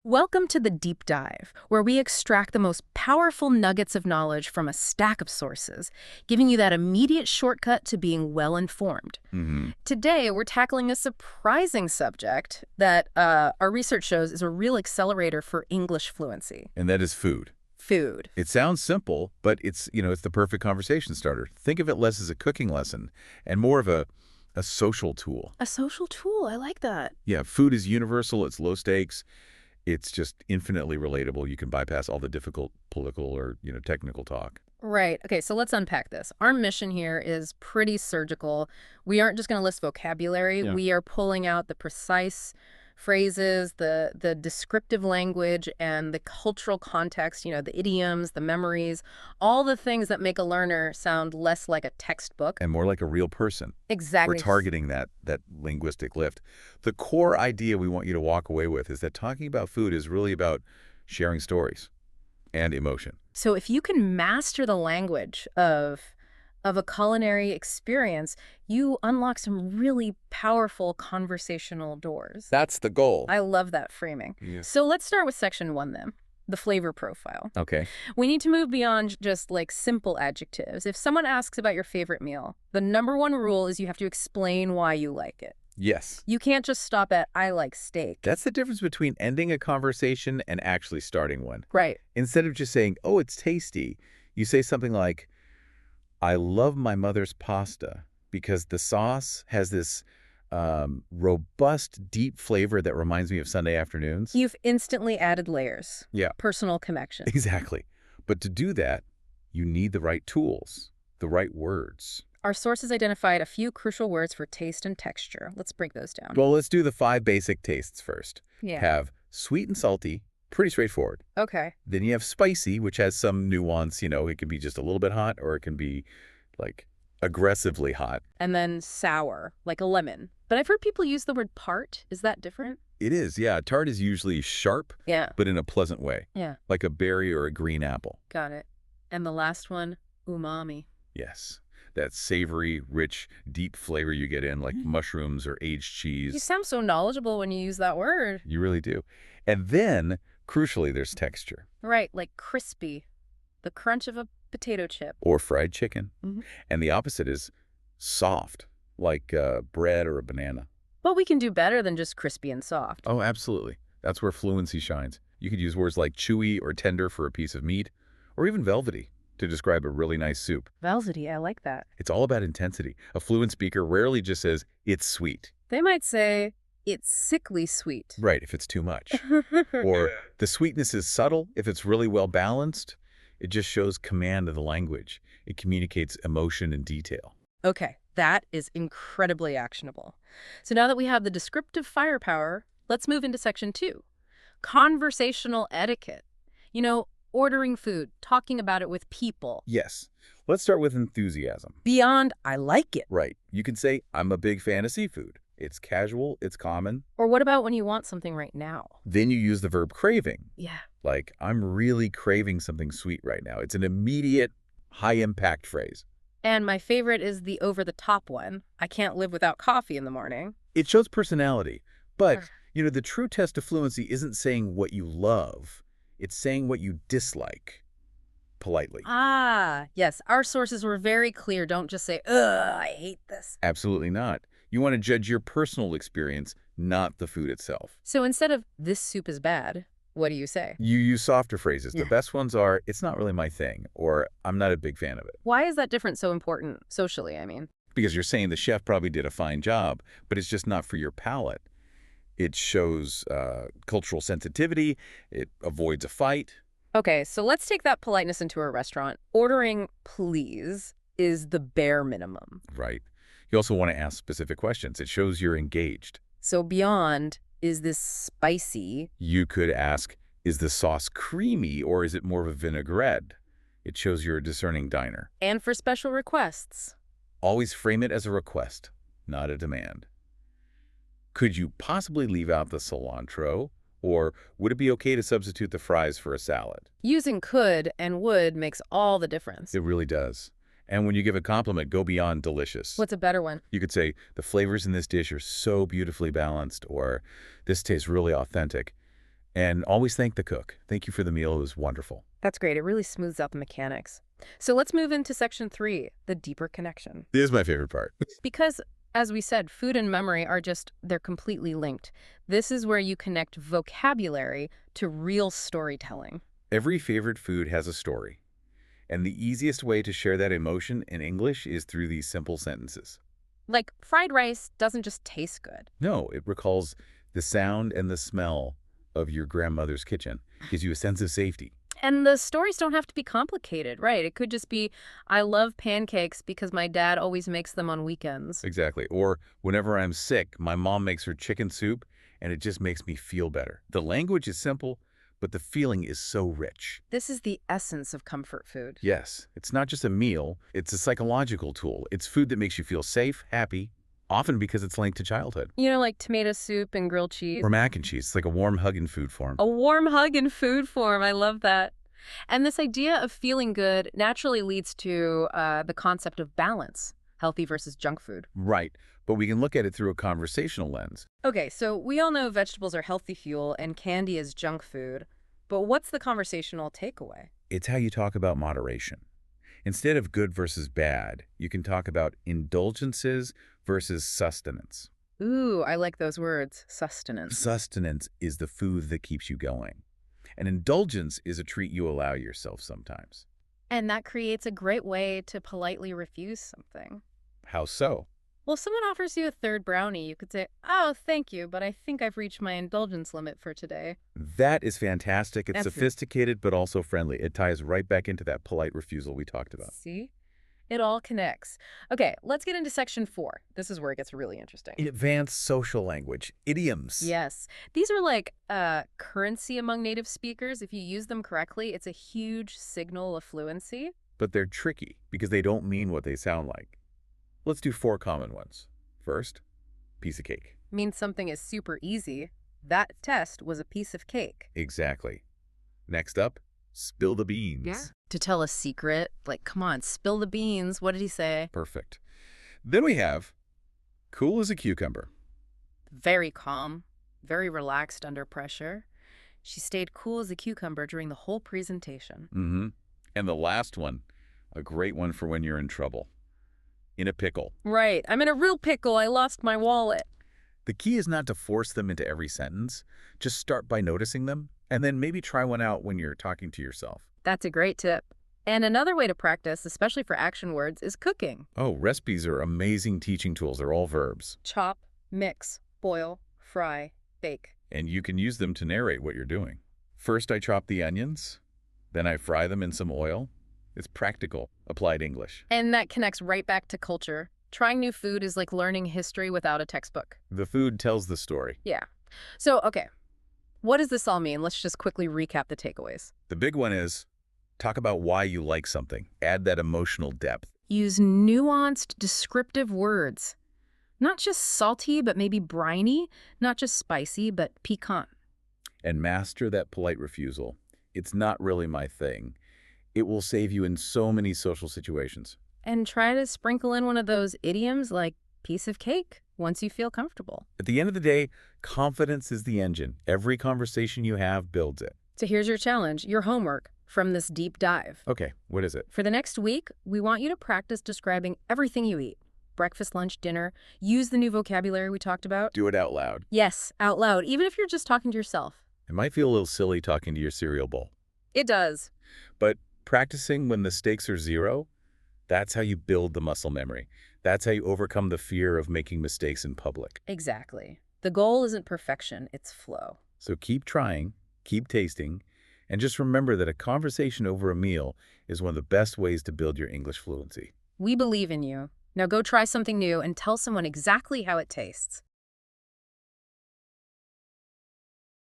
Welcome to the Deep Dive, where we extract the most powerful nuggets of knowledge from a stack of sources, giving you that immediate shortcut to being well-informed. Hmm. Today, we're tackling a surprising subject that our research shows is a real accelerator for English fluency. And that is food. Food. It sounds simple, but it's the perfect conversation starter. Think of it less as a cooking lesson and more of a social tool. A social tool, I like that. Yeah, food is universal, it's low stakes, it's just infinitely relatable. You can bypass all the difficult political or, technical talk. Right. Okay, so let's unpack this. Our mission here is pretty surgical. We aren't just going to list vocabulary. Yeah. We are pulling out the precise phrases, the descriptive language, and the cultural context, the idioms, the memories, all the things that make a learner sound less like a textbook. And more like a real person. Exactly. We're targeting that linguistic lift. The core idea we want you to walk away with is that talking about food is really about sharing stories and emotion. So if you can master the language of a culinary experience, you unlock some really powerful conversational doors. That's the goal. I love that framing. Yeah. So let's start with section 1 then, the flavor profile. Okay. We need to move beyond just like simple adjectives. If someone asks about your favorite meal, the #1 rule is you have to explain why you like it. Yes. You can't just stop at, I like steak. That's the difference between ending a conversation and actually starting one. Right. Instead of just saying, oh, it's tasty, you say something like, I love my mother's pasta because the sauce has this robust, deep flavor that reminds me of Sunday afternoons. You've instantly added layers. Yeah. Personal connection. Exactly. But to do that, you need the right tools, the right words. Our sources identified a few crucial words for taste and texture. Let's break those down. Well, let's do the 5 basic tastes first. Yeah. Have sweet and salty, pretty straightforward. Okay. Then you have spicy, which has some nuance. It can be just a little bit hot or it can be like aggressively hot. And then sour, like a lemon. But I've heard people use the word part. Is that different? It is, yeah. Tart is usually sharp, Yeah. but in a pleasant way, Yeah. like a berry or a green apple. Got it. And the last one, umami. Yes. That savory, rich, deep flavor you get in, like mushrooms or aged cheese. You sound so knowledgeable when you use that word. You really do. And then, crucially, there's texture. Right, like crispy. The crunch of a potato chip. Or fried chicken. Mhm. And the opposite is soft, like bread or a banana. But we can do better than just crispy and soft. Oh, absolutely. That's where fluency shines. You could use words like chewy or tender for a piece of meat, or even velvety to describe a really nice soup. Velvety, I like that. It's all about intensity. A fluent speaker rarely just says, it's sweet. They might say, it's sickly sweet. Right, if it's too much. Or the sweetness is subtle. If it's really well balanced, it just shows command of the language. It communicates emotion and detail. Okay, that is incredibly actionable. So now that we have the descriptive firepower, let's move into section 2. Conversational etiquette. Ordering food, talking about it with people. Yes. Let's start with enthusiasm. Beyond, I like it. Right. You can say, I'm a big fan of seafood. It's casual, it's common. Or what about when you want something right now? Then you use the verb craving. Yeah. Like, I'm really craving something sweet right now. It's an immediate, high-impact phrase. And my favorite is the over-the-top one. I can't live without coffee in the morning. It shows personality. But, Sure. the true test of fluency isn't saying what you love. It's saying what you dislike, politely. Ah, yes. Our sources were very clear. Don't just say, ugh, I hate this. Absolutely not. You want to judge your personal experience, not the food itself. So instead of, this soup is bad, what do you say? You use softer phrases. Yeah. The best ones are, it's not really my thing, or I'm not a big fan of it. Why is that difference so important socially, I mean? Because you're saying the chef probably did a fine job, but it's just not for your palate. It shows cultural sensitivity. It avoids a fight. Okay, so let's take that politeness into a restaurant. Ordering please is the bare minimum. Right. You also want to ask specific questions. It shows you're engaged. So beyond, is this spicy? You could ask, is the sauce creamy or is it more of a vinaigrette? It shows you're a discerning diner. And for special requests. Always frame it as a request, not a demand. Could you possibly leave out the cilantro? Or would it be okay to substitute the fries for a salad? Using could and would makes all the difference. It really does. And when you give a compliment, go beyond delicious. What's a better one? You could say, the flavors in this dish are so beautifully balanced, or this tastes really authentic. And always thank the cook. Thank you for the meal. It was wonderful. That's great. It really smooths out the mechanics. So let's move into section 3, the deeper connection. This is my favorite part. Because, as we said, food and memory they're completely linked. This is where you connect vocabulary to real storytelling. Every favorite food has a story. And the easiest way to share that emotion in English is through these simple sentences. Like, fried rice doesn't just taste good. No, it recalls the sound and the smell of your grandmother's kitchen. Gives you a sense of safety. And the stories don't have to be complicated, right? It could just be, I love pancakes because my dad always makes them on weekends. Exactly. Or whenever I'm sick, my mom makes her chicken soup, and it just makes me feel better. The language is simple, but the feeling is so rich. This is the essence of comfort food. Yes, it's not just a meal, it's a psychological tool. It's food that makes you feel safe, happy, often because it's linked to childhood. You know, like tomato soup and grilled cheese. Or mac and cheese. It's like a warm hug in food form. A warm hug in food form. I love that. And this idea of feeling good naturally leads to the concept of balance, healthy versus junk food. Right, but we can look at it through a conversational lens. Okay, so we all know vegetables are healthy fuel and candy is junk food. But what's the conversational takeaway? It's how you talk about moderation. Instead of good versus bad, you can talk about indulgences versus sustenance. Ooh, I like those words, sustenance. Sustenance is the food that keeps you going. An indulgence is a treat you allow yourself sometimes. And that creates a great way to politely refuse something. How so? Well, if someone offers you a third brownie, you could say, oh, thank you, but I think I've reached my indulgence limit for today. That is fantastic. It's That's sophisticated, but also friendly. It ties right back into that polite refusal we talked about. See? It all connects. Okay, let's get into section 4. This is where it gets really interesting. Advanced social language, idioms. Yes. These are like currency among native speakers. If you use them correctly, it's a huge signal of fluency. But they're tricky because they don't mean what they sound like. Let's do 4 common ones. First, piece of cake. Means something is super easy. That test was a piece of cake. Exactly. Next up, spill the beans. To tell a secret, like, come on, spill the beans. What did he say? Perfect. Then we have cool as a cucumber. Very calm, very relaxed under pressure. She stayed cool as a cucumber during the whole presentation. And the last one, a great one for when you're in trouble. In a pickle. Right. I'm in a real pickle. I lost my wallet. The key is not to force them into every sentence. Just start by noticing them, and then maybe try one out when you're talking to yourself. That's a great tip. And another way to practice, especially for action words, is cooking. Oh, recipes are amazing teaching tools. They're all verbs. Chop, mix, boil, fry, bake. And you can use them to narrate what you're doing. First, I chop the onions. Then I fry them in some oil. It's practical, applied English. And that connects right back to culture. Trying new food is like learning history without a textbook. The food tells the story. Yeah. So, okay, what does this all mean? Let's just quickly recap the takeaways. The big one is talk about why you like something. Add that emotional depth. Use nuanced, descriptive words. Not just salty, but maybe briny. Not just spicy, but piquant. And master that polite refusal. It's not really my thing. It will save you in so many social situations. And try to sprinkle in one of those idioms like piece of cake once you feel comfortable. At the end of the day, confidence is the engine. Every conversation you have builds it. So here's your challenge, your homework from this deep dive. Okay, what is it? For the next week, we want you to practice describing everything you eat. Breakfast, lunch, dinner. Use the new vocabulary we talked about. Do it out loud. Yes, out loud, even if you're just talking to yourself. It might feel a little silly talking to your cereal bowl. It does. But practicing when the stakes are 0, that's how you build the muscle memory. That's how you overcome the fear of making mistakes in public. Exactly. The goal isn't perfection, it's flow. So keep trying, keep tasting, and just remember that a conversation over a meal is one of the best ways to build your English fluency. We believe in you. Now go try something new and tell someone exactly how it tastes.